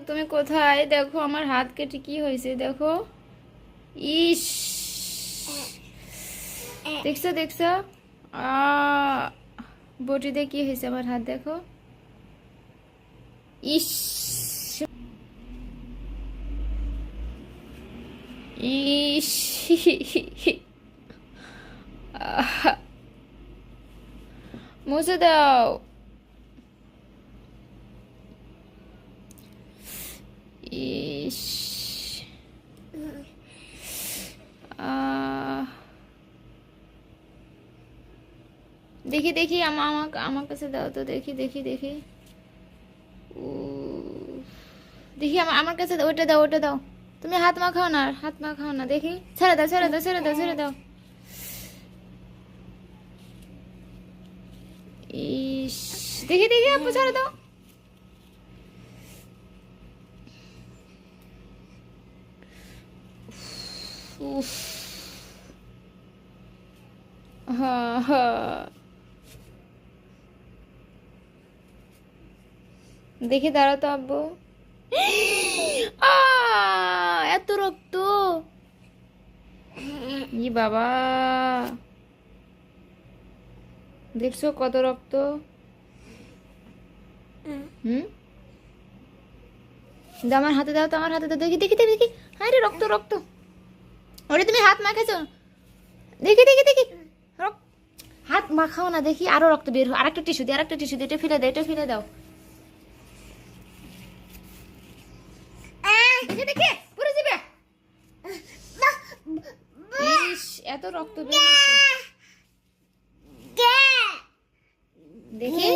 তুমি কোথায়? দেখো আমার হাত কেটে কি হয়েছে দেখো। ইস, দেখছো দেখছো? বটিতে কি হয়েছে আমার হাত দেখো। ইস ইস মুছে দাও। ইস, দেখি দেখি আমার কাছে দাও তো, দেখি দেখি দেখি। ও, দেখি আমার কাছে দাও, ওটা দাও ওটা দাও। তুমি হাত মাখাও না, হাত মাখাও না, দেখি। ছেড়ে দাও ছেড়ে দাও ছেড়ে দাও ছেড়ে দাও। ইস, দেখি দেখি আপু, ছেড়ে দাও। উফ, হ্যাঁ হ্যাঁ, দেখি দাঁড়াও তো আব্বু। এত রক্ত! ই বাবা, দেখছো কত রক্ত? হুম, দাও আমার হাতে দাও তো, আমার হাতে দাও, দেখি দেখি দেখি দেখি। হ্যাঁ রে, রক্ত রক্ত। ওরে তুমি হাত মাখাইছো? দেখি দেখি দেখি। হাত মাখাও না, দেখি আরো রক্ত বের হয়। আরেকটা টিস্যু দিয়ে, আরেকটা টিস্যু দিয়ে, এটা ফেলে দাও, এটা ফেলে দাও। দেখি দেখি, পুরো যাবে। ইস, এত রক্ত বের হচ্ছে। দেখি